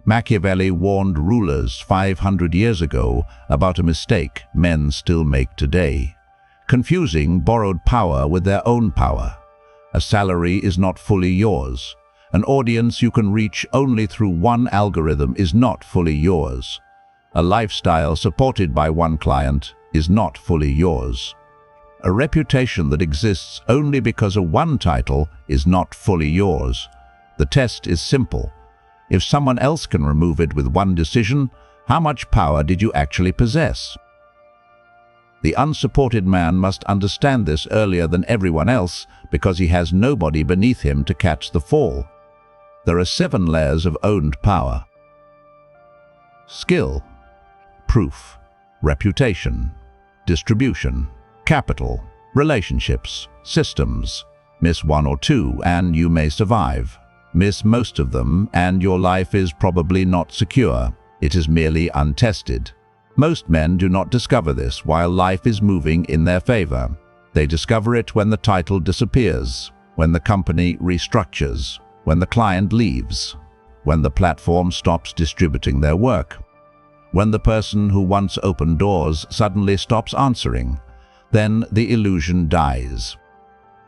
Machiavelli warned rulers 500 years ago about a mistake men still make today, confusing borrowed power with their own power. A salary is not fully yours. An audience you can reach only through one algorithm is not fully yours. A lifestyle supported by one client is not fully yours. A reputation that exists only because of one title is not fully yours. The test is simple. If someone else can remove it with one decision, how much power did you actually possess? The unsupported man must understand this earlier than everyone else because he has nobody beneath him to catch the fall. There are 7 layers of owned power: skill, proof, reputation, distribution, capital, relationships, systems. Miss 1 or 2 and you may survive. Miss most of them and your life is probably not secure. It is merely untested. Most men do not discover this while life is moving in their favor. They discover it when the title disappears, when the company restructures, when the client leaves, when the platform stops distributing their work, when the person who once opened doors suddenly stops answering. Then the illusion dies.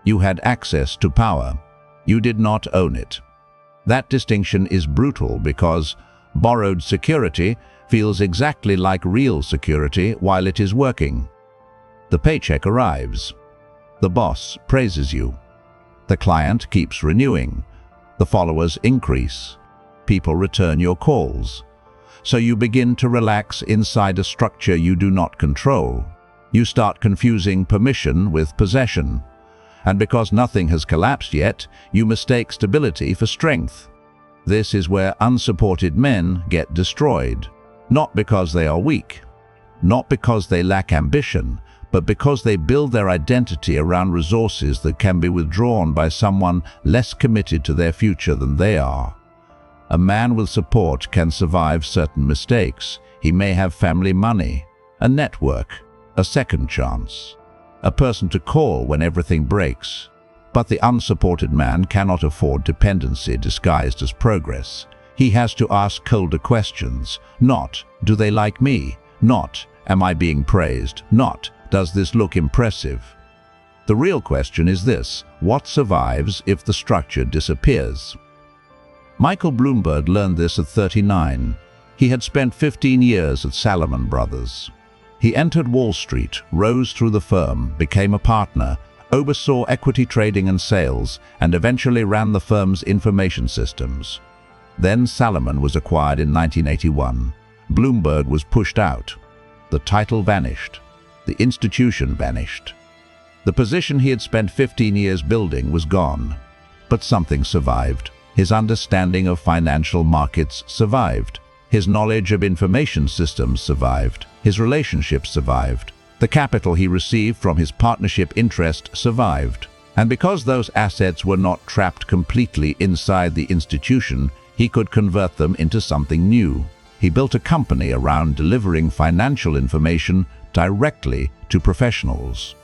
You had access to power. You did not own it. That distinction is brutal because borrowed security feels exactly like real security while it is working. The paycheck arrives. The boss praises you. The client keeps renewing. The followers increase. People return your calls. So you begin to relax inside a structure you do not control. You start confusing permission with possession. And because nothing has collapsed yet, you mistake stability for strength. This is where unsupported men get destroyed. Not because they are weak, not because they lack ambition, but because they build their identity around resources that can be withdrawn by someone less committed to their future than they are. A man with support can survive certain mistakes. He may have family money, a network, a second chance, a person to call when everything breaks. But the unsupported man cannot afford dependency disguised as progress. He has to ask colder questions. Not, do they like me? Not, am I being praised? Not, does this look impressive? The real question is this: what survives if the structure disappears? Michael Bloomberg learned this at 39. He had spent 15 years at Salomon Brothers. He entered Wall Street, rose through the firm, became a partner, oversaw equity trading and sales, and eventually ran the firm's information systems. Then Salomon was acquired in 1981. Bloomberg was pushed out. The title vanished. The institution vanished. The position he had spent 15 years building was gone. But something survived. His understanding of financial markets survived. His knowledge of information systems survived. His relationships survived. The capital he received from his partnership interest survived. And because those assets were not trapped completely inside the institution, he could convert them into something new. He built a company around delivering financial information directly to professionals.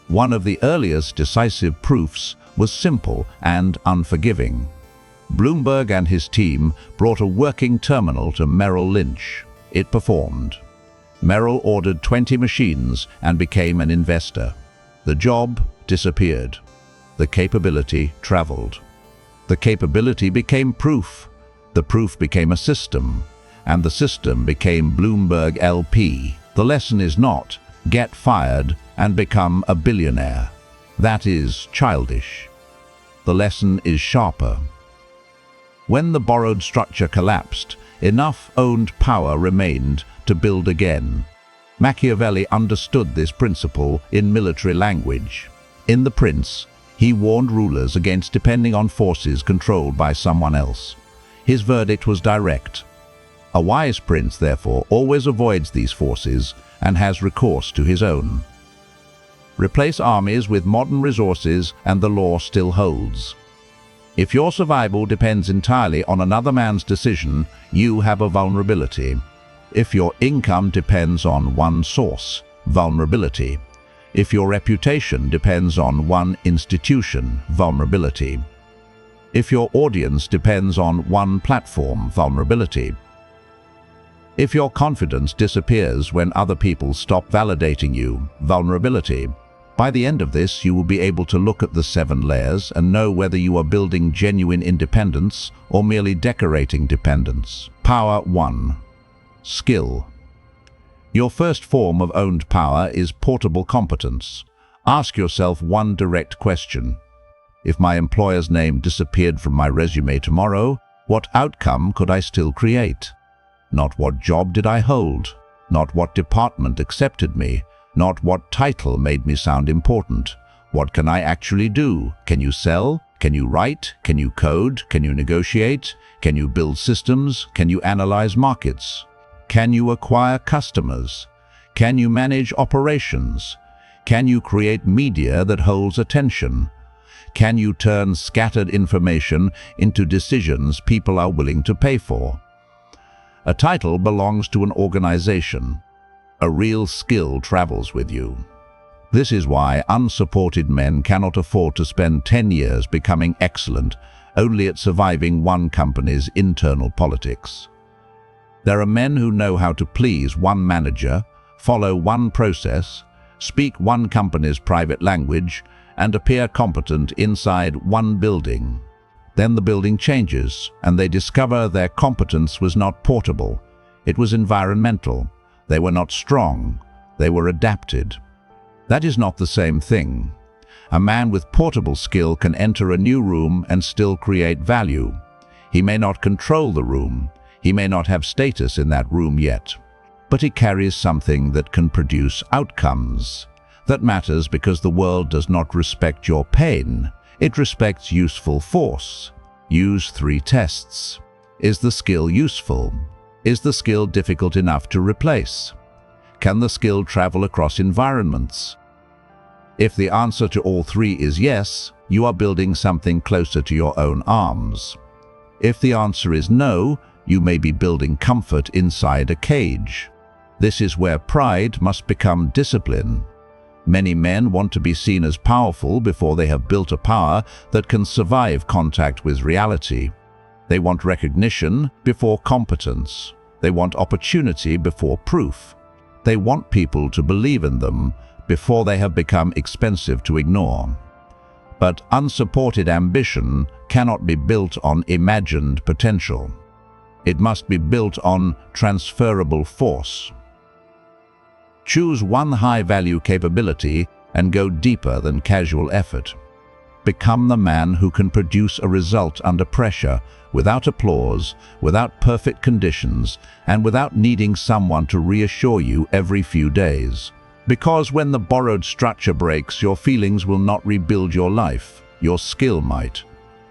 One of the earliest decisive proofs was simple and unforgiving. Bloomberg and his team brought a working terminal to Merrill Lynch. It performed. Merrill ordered 20 machines and became an investor. The job disappeared. The capability traveled. The capability became proof. The proof became a system. And the system became Bloomberg LP. The lesson is not, get fired and become a billionaire. That is childish. The lesson is sharper. When the borrowed structure collapsed, enough owned power remained to build again. Machiavelli understood this principle in military language. In The Prince, he warned rulers against depending on forces controlled by someone else. His verdict was direct. A wise prince, therefore, always avoids these forces and has recourse to his own. Replace armies with modern resources and the law still holds. If your survival depends entirely on another man's decision, you have a vulnerability. If your income depends on one source, vulnerability. If your reputation depends on one institution, vulnerability. If your audience depends on one platform, vulnerability. If your confidence disappears when other people stop validating you, vulnerability. By the end of this, you will be able to look at the 7 layers and know whether you are building genuine independence or merely decorating dependence. Power 1. Skill. Your first form of owned power is portable competence. Ask yourself one direct question. If my employer's name disappeared from my resume tomorrow, what outcome could I still create? Not what job did I hold, not what department accepted me, not what title made me sound important. What can I actually do? Can you sell? Can you write? Can you code? Can you negotiate? Can you build systems? Can you analyze markets? Can you acquire customers? Can you manage operations? Can you create media that holds attention? Can you turn scattered information into decisions people are willing to pay for? A title belongs to an organization. A real skill travels with you. This is why unsupported men cannot afford to spend 10 years becoming excellent only at surviving one company's internal politics. There are men who know how to please one manager, follow one process, speak one company's private language, and appear competent inside one building. Then the building changes, and they discover their competence was not portable. It was environmental. They were not strong. They were adapted. That is not the same thing. A man with portable skill can enter a new room and still create value. He may not control the room. He may not have status in that room yet. But he carries something that can produce outcomes. That matters because the world does not respect your pain. It respects useful force. Use 3 tests. Is the skill useful? Is the skill difficult enough to replace? Can the skill travel across environments? If the answer to all 3 is yes, you are building something closer to your own arms. If the answer is no, you may be building comfort inside a cage. This is where pride must become discipline. Many men want to be seen as powerful before they have built a power that can survive contact with reality. They want recognition before competence. They want opportunity before proof. They want people to believe in them before they have become expensive to ignore. But unsupported ambition cannot be built on imagined potential. It must be built on transferable force. Choose one high-value capability and go deeper than casual effort. Become the man who can produce a result under pressure, without applause, without perfect conditions, and without needing someone to reassure you every few days. Because when the borrowed structure breaks, your feelings will not rebuild your life. Your skill might.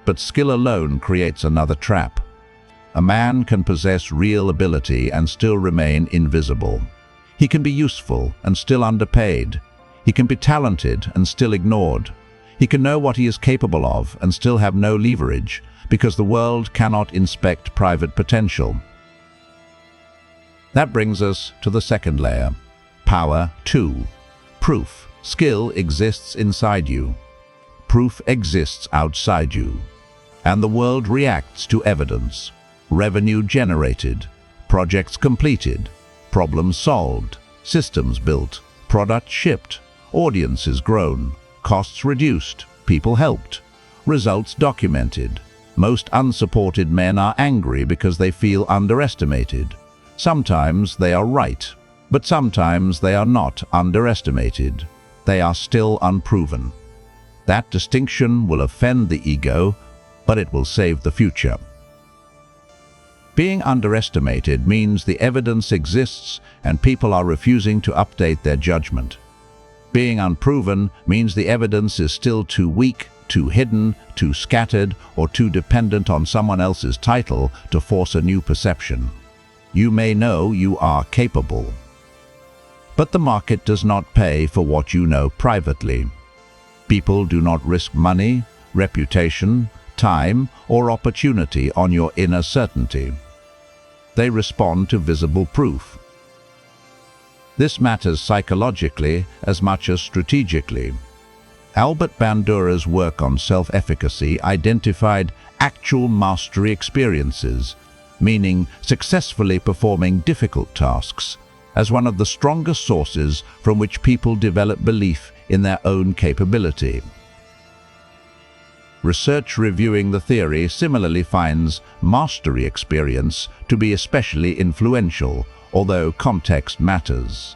But skill alone creates another trap. A man can possess real ability and still remain invisible. He can be useful and still underpaid. He can be talented and still ignored. He can know what he is capable of and still have no leverage, because the world cannot inspect private potential. That brings us to the second layer. Power 2. Proof. Skill exists inside you. Proof exists outside you. And the world reacts to evidence. Revenue generated. Projects completed. Problems solved, systems built, product shipped, audiences grown, costs reduced, people helped, results documented. Most unsupported men are angry because they feel underestimated. Sometimes they are right, but sometimes they are not underestimated. They are still unproven. That distinction will offend the ego, but it will save the future. Being underestimated means the evidence exists and people are refusing to update their judgment. Being unproven means the evidence is still too weak, too hidden, too scattered, or too dependent on someone else's title to force a new perception. You may know you are capable. But the market does not pay for what you know privately. People do not risk money, reputation, time, or opportunity on your inner certainty. They respond to visible proof. This matters psychologically as much as strategically. Albert Bandura's work on self-efficacy identified actual mastery experiences, meaning successfully performing difficult tasks, as one of the strongest sources from which people develop belief in their own capability. Research reviewing the theory similarly finds mastery experience to be especially influential, although context matters.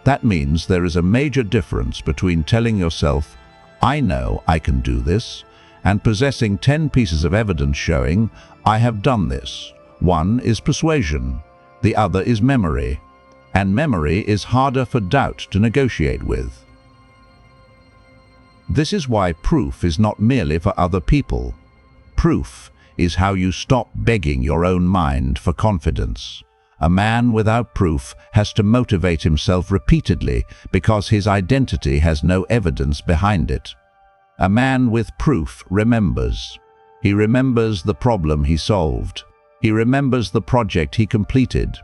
That means there is a major difference between telling yourself, "I know I can do this," and possessing 10 pieces of evidence showing, "I have done this." One is persuasion, the other is memory, and memory is harder for doubt to negotiate with. This is why proof is not merely for other people. Proof is how you stop begging your own mind for confidence. A man without proof has to motivate himself repeatedly because his identity has no evidence behind it. A man with proof remembers. He remembers the problem he solved. He remembers the project he completed.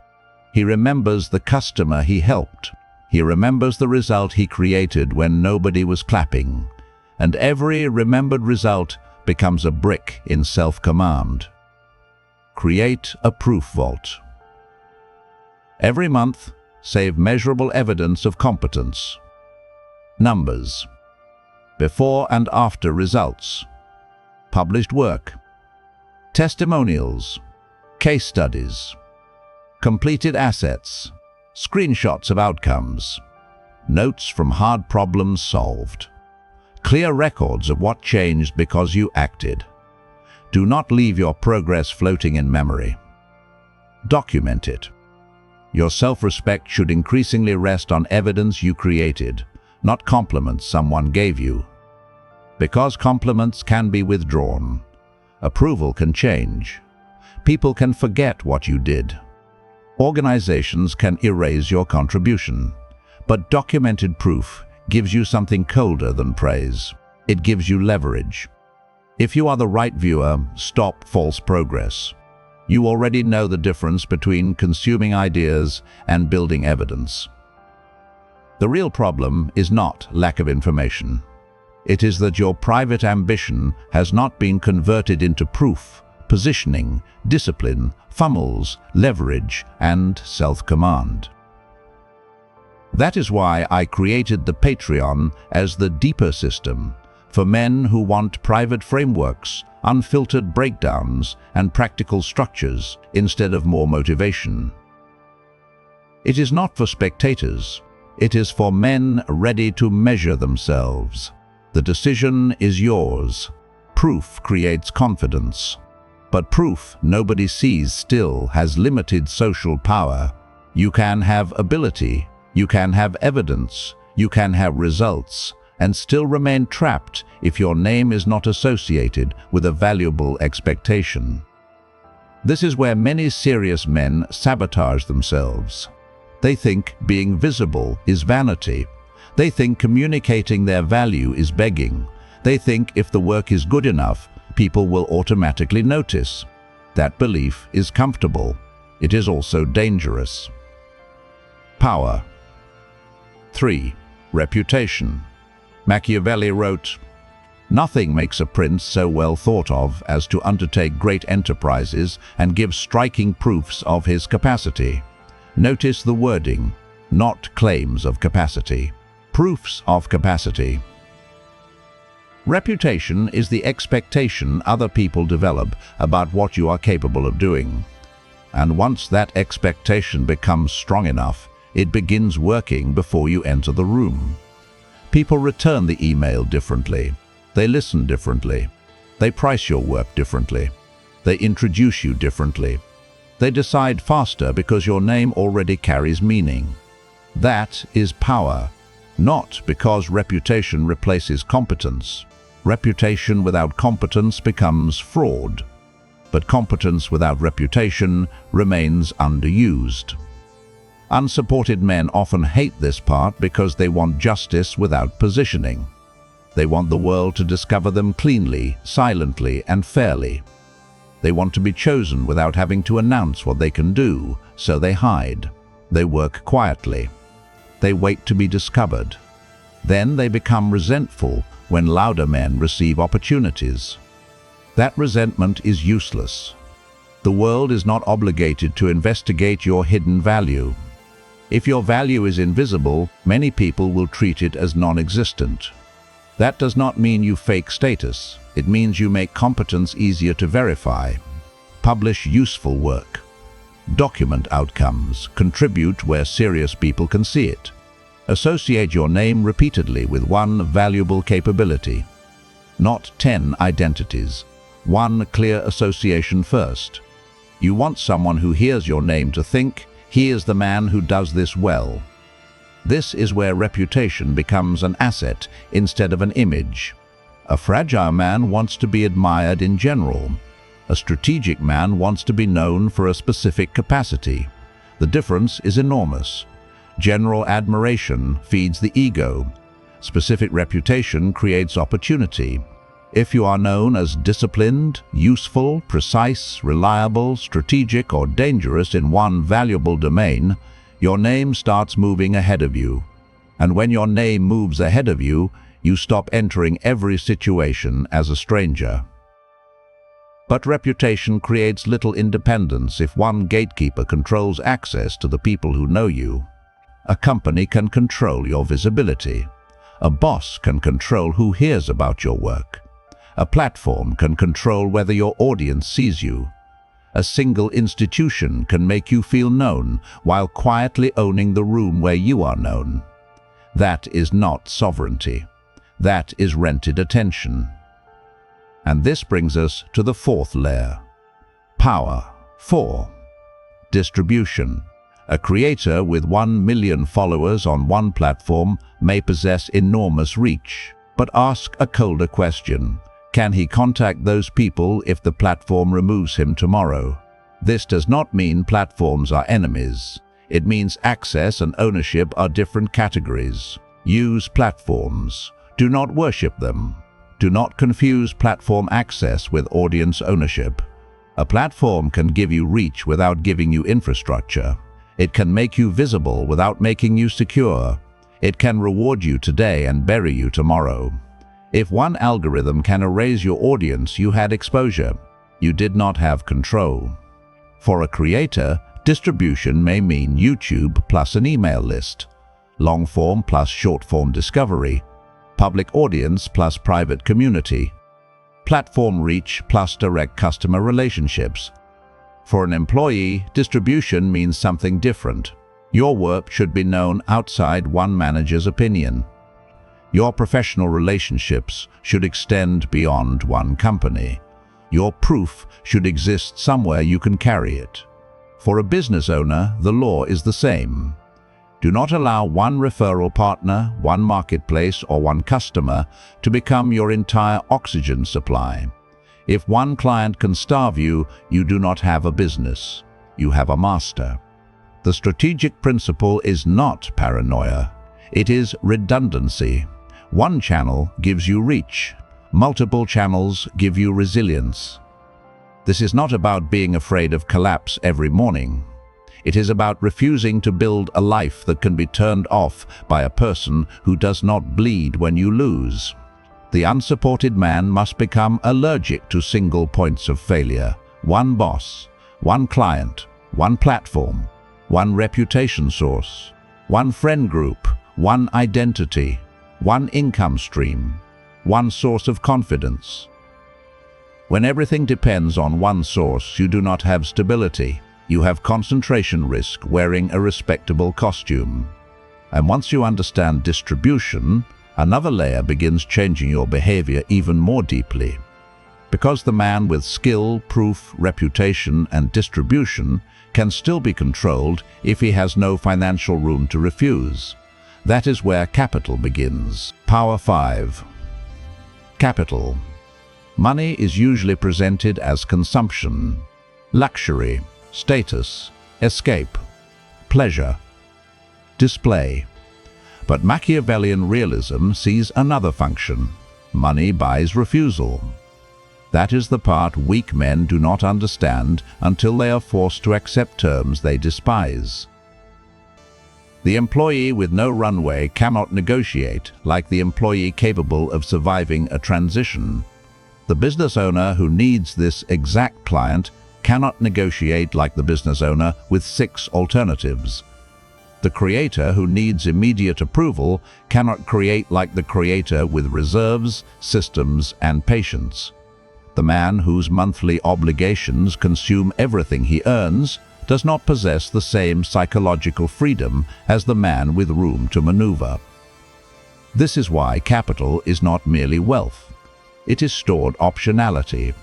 He remembers the customer he helped. He remembers the result he created when nobody was clapping. And every remembered result becomes a brick in self-command. Create a proof vault. Every month, save measurable evidence of competence. Numbers. Before and after results. Published work. Testimonials. Case studies. Completed assets. Screenshots of outcomes. Notes from hard problems solved. Clear records of what changed because you acted. Do not leave your progress floating in memory. Document it. Your self-respect should increasingly rest on evidence you created, not compliments someone gave you. Because compliments can be withdrawn. Approval can change. People can forget what you did. Organizations can erase your contribution. But documented proof gives you something colder than praise. It gives you leverage. If you are the right viewer, stop false progress. You already know the difference between consuming ideas and building evidence. The real problem is not lack of information. It is that your private ambition has not been converted into proof, positioning, discipline, funnels, leverage, and self-command. That is why I created the Patreon as the deeper system for men who want private frameworks, unfiltered breakdowns, and practical structures instead of more motivation. It is not for spectators. It is for men ready to measure themselves. The decision is yours. Proof creates confidence. But proof nobody sees still has limited social power. You can have ability, you can have evidence, you can have results, and still remain trapped if your name is not associated with a valuable expectation. This is where many serious men sabotage themselves. They think being visible is vanity. They think communicating their value is begging. They think if the work is good enough, people will automatically notice. That belief is comfortable. It is also dangerous. Power. 3. Reputation. Machiavelli wrote, "Nothing makes a prince so well thought of as to undertake great enterprises and give striking proofs of his capacity." Notice the wording, not claims of capacity. Proofs of capacity. Reputation is the expectation other people develop about what you are capable of doing. And once that expectation becomes strong enough, it begins working before you enter the room. People return the email differently. They listen differently. They price your work differently. They introduce you differently. They decide faster because your name already carries meaning. That is power, not because reputation replaces competence. Reputation without competence becomes fraud, but competence without reputation remains underused. Unsupported men often hate this part because they want justice without positioning. They want the world to discover them cleanly, silently, and fairly. They want to be chosen without having to announce what they can do, so they hide. They work quietly. They wait to be discovered. Then they become resentful when louder men receive opportunities. That resentment is useless. The world is not obligated to investigate your hidden value. If your value is invisible, many people will treat it as non-existent. That does not mean you fake status. It means you make competence easier to verify. Publish useful work. Document outcomes. Contribute where serious people can see it. Associate your name repeatedly with one valuable capability. Not 10 identities. One clear association first. You want someone who hears your name to think, "He is the man who does this well." This is where reputation becomes an asset instead of an image. A fragile man wants to be admired in general. A strategic man wants to be known for a specific capacity. The difference is enormous. General admiration feeds the ego. Specific reputation creates opportunity. If you are known as disciplined, useful, precise, reliable, strategic, or dangerous in one valuable domain, your name starts moving ahead of you. And when your name moves ahead of you, you stop entering every situation as a stranger. But reputation creates little independence if one gatekeeper controls access to the people who know you. A company can control your visibility. A boss can control who hears about your work. A platform can control whether your audience sees you. A single institution can make you feel known while quietly owning the room where you are known. That is not sovereignty. That is rented attention. And this brings us to the fourth layer. Power. 4. Distribution. A creator with 1 million followers on one platform may possess enormous reach. But ask a colder question. Can he contact those people if the platform removes him tomorrow? This does not mean platforms are enemies. It means access and ownership are different categories. Use platforms. Do not worship them. Do not confuse platform access with audience ownership. A platform can give you reach without giving you infrastructure. It can make you visible without making you secure. It can reward you today and bury you tomorrow. If one algorithm can erase your audience, you had exposure. You did not have control. For a creator, distribution may mean YouTube plus an email list, long-form plus short-form discovery, public audience plus private community, platform reach plus direct customer relationships. For an employee, distribution means something different. Your work should be known outside one manager's opinion. Your professional relationships should extend beyond one company. Your proof should exist somewhere you can carry it. For a business owner, the law is the same. Do not allow one referral partner, one marketplace, or one customer to become your entire oxygen supply. If one client can starve you, you do not have a business. You have a master. The strategic principle is not paranoia. It is redundancy. One channel gives you reach. Multiple channels give you resilience. This is not about being afraid of collapse every morning. It is about refusing to build a life that can be turned off by a person who does not bleed when you lose. The unsupported man must become allergic to single points of failure. One boss, one client, one platform, one reputation source, one friend group, one identity, one income stream, one source of confidence. When everything depends on one source, you do not have stability. You have concentration risk wearing a respectable costume. And once you understand distribution, another layer begins changing your behavior even more deeply. Because the man with skill, proof, reputation, and distribution can still be controlled if he has no financial room to refuse. That is where capital begins. Power 5. Capital. Money is usually presented as consumption, luxury, status, escape, pleasure, display. But Machiavellian realism sees another function. Money buys refusal. That is the part weak men do not understand until they are forced to accept terms they despise. The employee with no runway cannot negotiate like the employee capable of surviving a transition. The business owner who needs this exact client cannot negotiate like the business owner with 6 alternatives. The creator who needs immediate approval cannot create like the creator with reserves, systems, and patience. The man whose monthly obligations consume everything he earns does not possess the same psychological freedom as the man with room to maneuver. This is why capital is not merely wealth. It is stored optionality.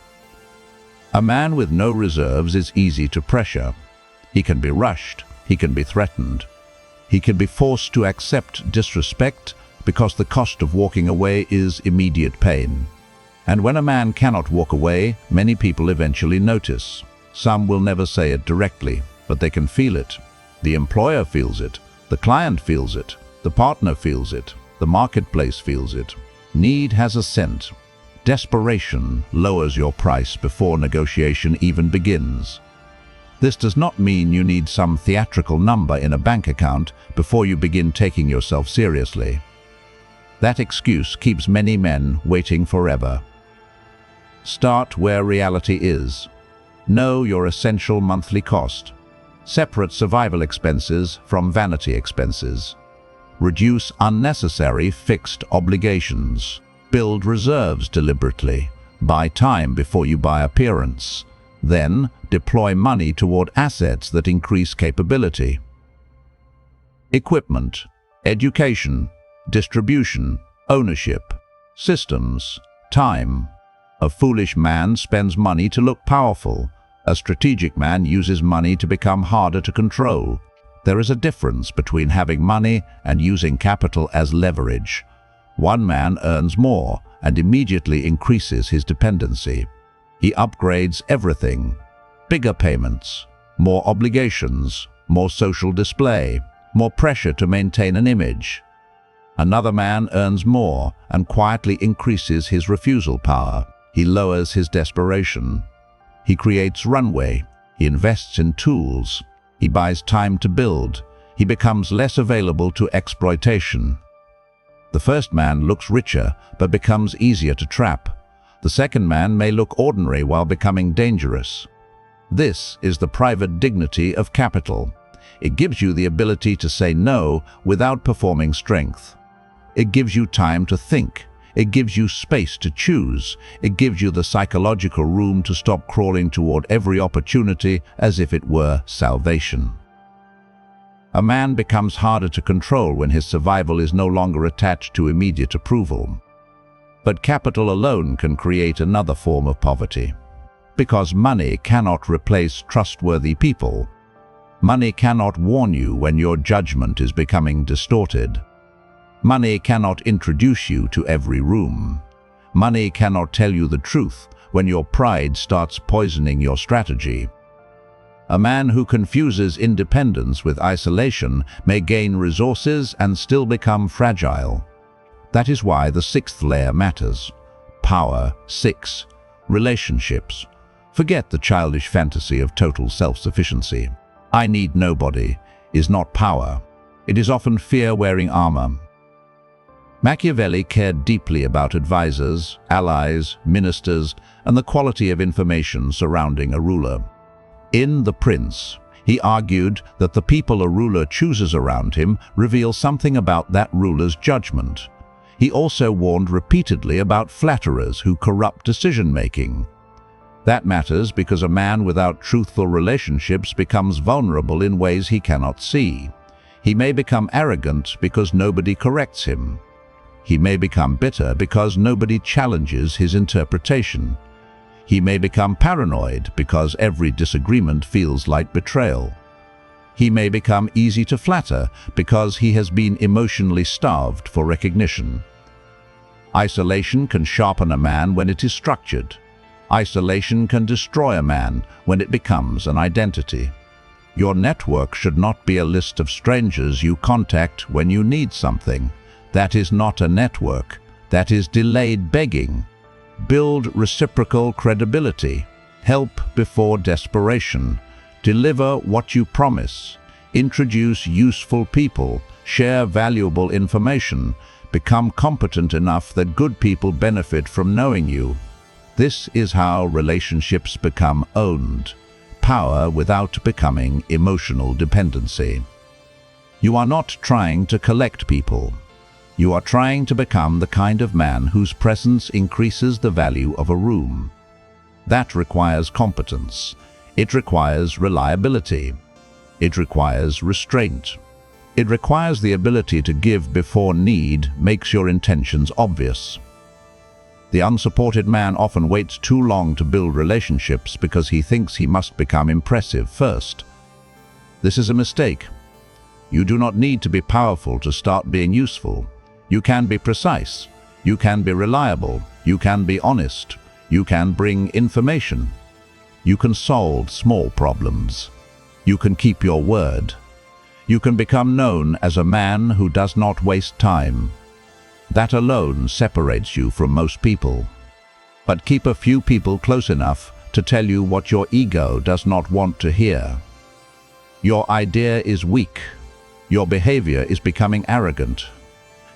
A man with no reserves is easy to pressure. He can be rushed. He can be threatened. He can be forced to accept disrespect because the cost of walking away is immediate pain. And when a man cannot walk away, many people eventually notice. Some will never say it directly, but they can feel it. The employer feels it. The client feels it. The partner feels it. The marketplace feels it. Need has a scent. Desperation lowers your price before negotiation even begins. This does not mean you need some theatrical number in a bank account before you begin taking yourself seriously. That excuse keeps many men waiting forever. Start where reality is. Know your essential monthly cost. Separate survival expenses from vanity expenses. Reduce unnecessary fixed obligations. Build reserves deliberately. Buy time before you buy appearance. Then, deploy money toward assets that increase capability. Equipment, education, distribution, ownership, systems, time. A foolish man spends money to look powerful. A strategic man uses money to become harder to control. There is a difference between having money and using capital as leverage. One man earns more and immediately increases his dependency. He upgrades everything. Bigger payments, more obligations, more social display, more pressure to maintain an image. Another man earns more and quietly increases his refusal power. He lowers his desperation. He creates runway. He invests in tools. He buys time to build. He becomes less available to exploitation. The first man looks richer but becomes easier to trap. The second man may look ordinary while becoming dangerous. This is the private dignity of capital. It gives you the ability to say no without performing strength. It gives you time to think. It gives you space to choose. It gives you the psychological room to stop crawling toward every opportunity as if it were salvation. A man becomes harder to control when his survival is no longer attached to immediate approval. But capital alone can create another form of poverty. Because money cannot replace trustworthy people. Money cannot warn you when your judgment is becoming distorted. Money cannot introduce you to every room. Money cannot tell you the truth when your pride starts poisoning your strategy. A man who confuses independence with isolation may gain resources and still become fragile. That is why the 6th layer matters. Power. 6. Relationships. Forget the childish fantasy of total self-sufficiency. I need nobody is not power. It is often fear wearing armor. Machiavelli cared deeply about advisors, allies, ministers, and the quality of information surrounding a ruler. In The Prince, he argued that the people a ruler chooses around him reveal something about that ruler's judgment. He also warned repeatedly about flatterers who corrupt decision-making. That matters because a man without truthful relationships becomes vulnerable in ways he cannot see. He may become arrogant because nobody corrects him. He may become bitter because nobody challenges his interpretation. He may become paranoid because every disagreement feels like betrayal. He may become easy to flatter because he has been emotionally starved for recognition. Isolation can sharpen a man when it is structured. Isolation can destroy a man when it becomes an identity. Your network should not be a list of strangers you contact when you need something. That is not a network. That is delayed begging. Build reciprocal credibility. Help before desperation. Deliver what you promise. Introduce useful people. Share valuable information. Become competent enough that good people benefit from knowing you. This is how relationships become owned, power without becoming emotional dependency. You are not trying to collect people. You are trying to become the kind of man whose presence increases the value of a room. That requires competence. It requires reliability. It requires restraint. It requires the ability to give before need makes your intentions obvious. The unsupported man often waits too long to build relationships because he thinks he must become impressive first. This is a mistake. You do not need to be powerful to start being useful. You can be precise. You can be reliable. You can be honest. You can bring information. You can solve small problems. You can keep your word. You can become known as a man who does not waste time. That alone separates you from most people. But keep a few people close enough to tell you what your ego does not want to hear. Your idea is weak. Your behavior is becoming arrogant.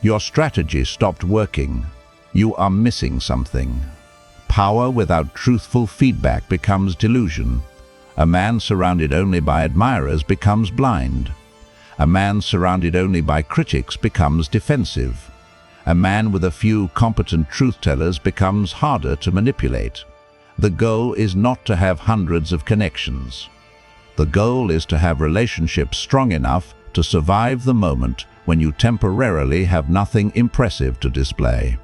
Your strategy stopped working. You are missing something. Power without truthful feedback becomes delusion. A man surrounded only by admirers becomes blind. A man surrounded only by critics becomes defensive. A man with a few competent truth-tellers becomes harder to manipulate. The goal is not to have hundreds of connections. The goal is to have relationships strong enough to survive the moment when you temporarily have nothing impressive to display.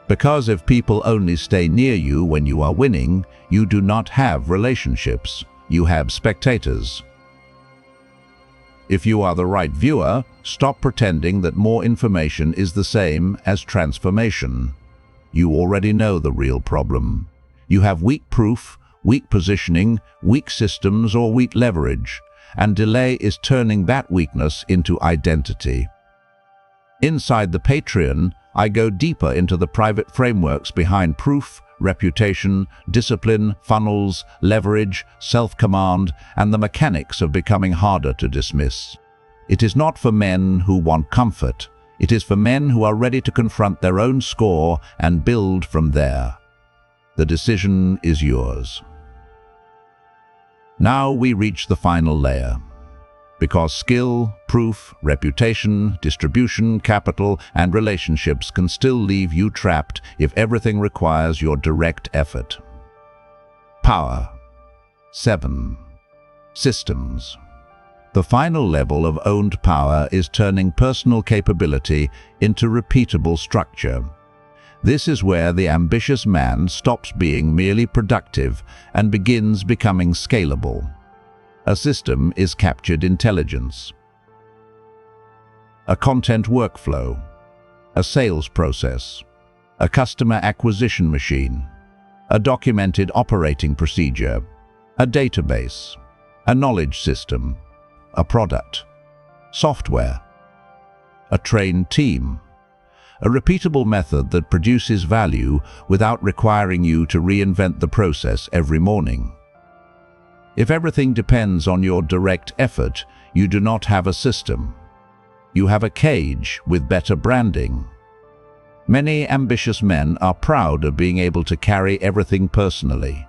Because if people only stay near you when you are winning, you do not have relationships. You have spectators. If you are the right viewer, stop pretending that more information is the same as transformation. You already know the real problem. You have weak proof, weak positioning, weak systems, or weak leverage, and delay is turning that weakness into identity. Inside the Patreon, I go deeper into the private frameworks behind proof, reputation, discipline, funnels, leverage, self-command, and the mechanics of becoming harder to dismiss. It is not for men who want comfort. It is for men who are ready to confront their own score and build from there. The decision is yours. Now we reach the final layer. Because skill, proof, reputation, distribution, capital, and relationships can still leave you trapped if everything requires your direct effort. Power. 7. Systems. The final level of owned power is turning personal capability into repeatable structure. This is where the ambitious man stops being merely productive and begins becoming scalable. A system is captured intelligence. A content workflow, a sales process, a customer acquisition machine, a documented operating procedure, a database, a knowledge system, a product, software, a trained team, a repeatable method that produces value without requiring you to reinvent the process every morning. If everything depends on your direct effort, you do not have a system. You have a cage with better branding. Many ambitious men are proud of being able to carry everything personally.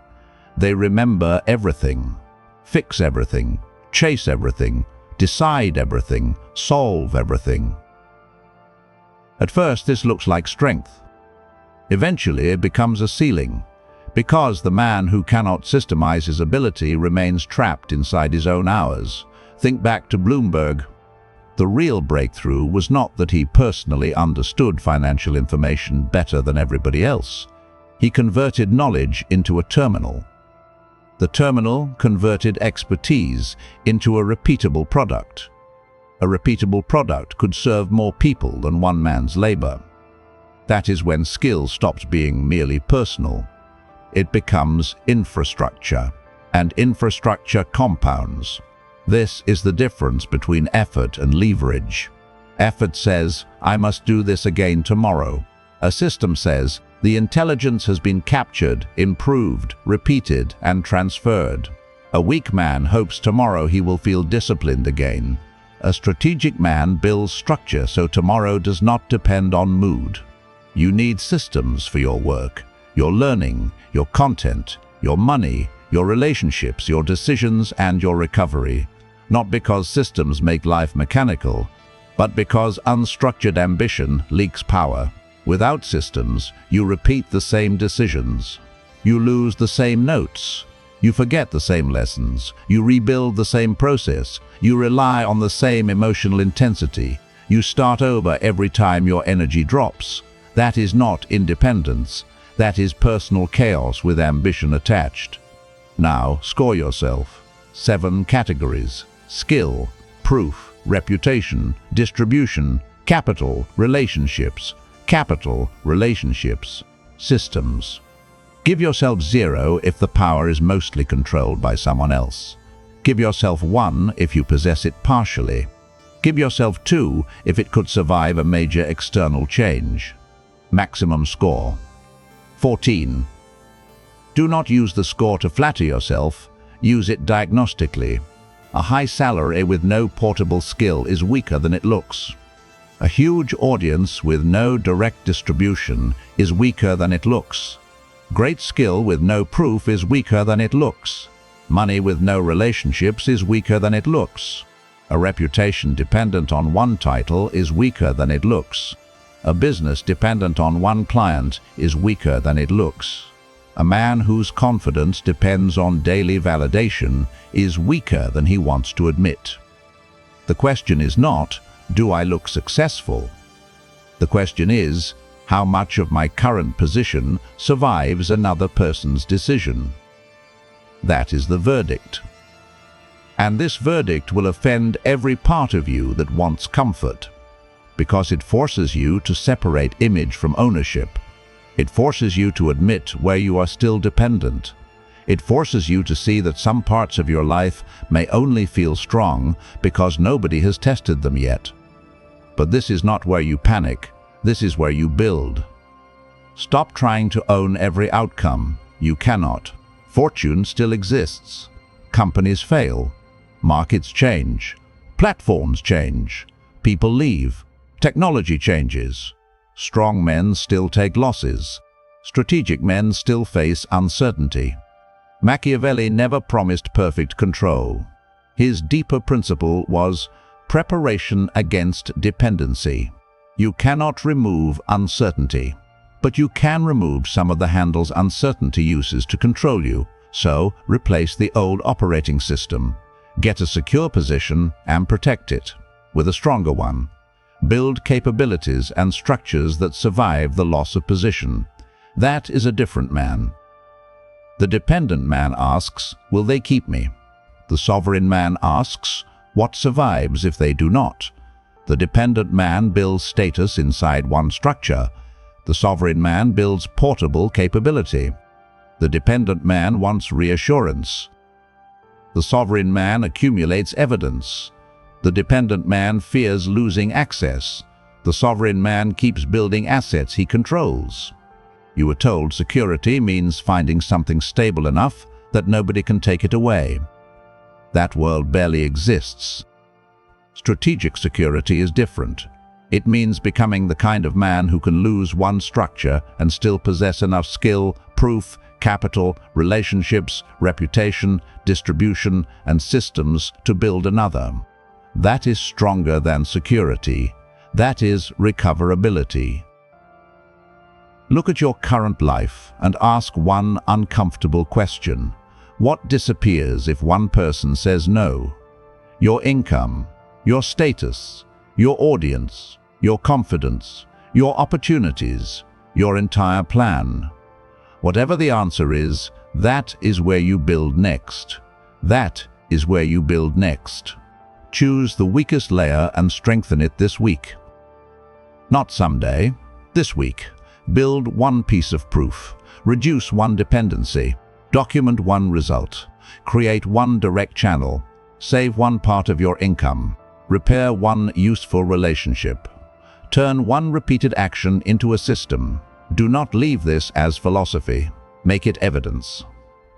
They remember everything, fix everything, chase everything, decide everything, solve everything. At first, this looks like strength. Eventually, it becomes a ceiling, because the man who cannot systemize his ability remains trapped inside his own hours. Think back to Bloomberg. The real breakthrough was not that he personally understood financial information better than everybody else. He converted knowledge into a terminal. The terminal converted expertise into a repeatable product. A repeatable product could serve more people than one man's labor. That is when skill stops being merely personal. It becomes infrastructure, and infrastructure compounds. This is the difference between effort and leverage. Effort says, I must do this again tomorrow. A system says, the intelligence has been captured, improved, repeated, and transferred. A weak man hopes tomorrow he will feel disciplined again. A strategic man builds structure so tomorrow does not depend on mood. You need systems for your work. your learning, your content, your money, your relationships, your decisions, and your recovery. Not because systems make life mechanical, but because unstructured ambition leaks power. Without systems, you repeat the same decisions. You lose the same notes. You forget the same lessons. You rebuild the same process. You rely on the same emotional intensity. You start over every time your energy drops. That is not independence. That is personal chaos with ambition attached. Now, score yourself. 7 categories: skill, proof, reputation, distribution, capital, relationships, systems. Give yourself 0 if the power is mostly controlled by someone else. Give yourself 1 if you possess it partially. Give yourself 2 if it could survive a major external change. Maximum score: 14. Do not use the score to flatter yourself, use it diagnostically. A high salary with no portable skill is weaker than it looks. A huge audience with no direct distribution is weaker than it looks. Great skill with no proof is weaker than it looks. Money with no relationships is weaker than it looks. A reputation dependent on one title is weaker than it looks. A business dependent on one client is weaker than it looks. A man whose confidence depends on daily validation is weaker than he wants to admit. The question is not, do I look successful? The question is, how much of my current position survives another person's decision? That is the verdict. And this verdict will offend every part of you that wants comfort, because it forces you to separate image from ownership. It forces you to admit where you are still dependent. It forces you to see that some parts of your life may only feel strong because nobody has tested them yet. But this is not where you panic. This is where you build. Stop trying to own every outcome. You cannot. Fortune still exists. Companies fail. Markets change. Platforms change. People leave. Technology changes. Strong men still take losses. Strategic men still face uncertainty. Machiavelli never promised perfect control. His deeper principle was preparation against dependency. You cannot remove uncertainty, but you can remove some of the handles uncertainty uses to control you. So, replace the old operating system. Get a secure position and protect it with a stronger one. Build capabilities and structures that survive the loss of position. That is a different man. The dependent man asks, will they keep me? The sovereign man asks, what survives if they do not? The dependent man builds status inside one structure. The sovereign man builds portable capability. The dependent man wants reassurance. The sovereign man accumulates evidence. The dependent man fears losing access. The sovereign man keeps building assets he controls. You were told security means finding something stable enough that nobody can take it away. That world barely exists. Strategic security is different. It means becoming the kind of man who can lose one structure and still possess enough skill, proof, capital, relationships, reputation, distribution, and systems to build another. That is stronger than security. That is recoverability. Look at your current life and ask one uncomfortable question. What disappears if one person says no? Your income, your status, your audience, your confidence, your opportunities, your entire plan. Whatever the answer is, that is where you build next. That is where you build next. Choose the weakest layer and strengthen it this week. Not someday, this week. Build one piece of proof. Reduce one dependency. Document one result. Create one direct channel. Save one part of your income. Repair one useful relationship. Turn one repeated action into a system. Do not leave this as philosophy. Make it evidence.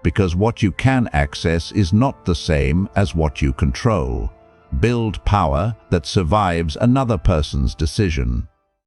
Because what you can access is not the same as what you control. Build power that survives another person's decision.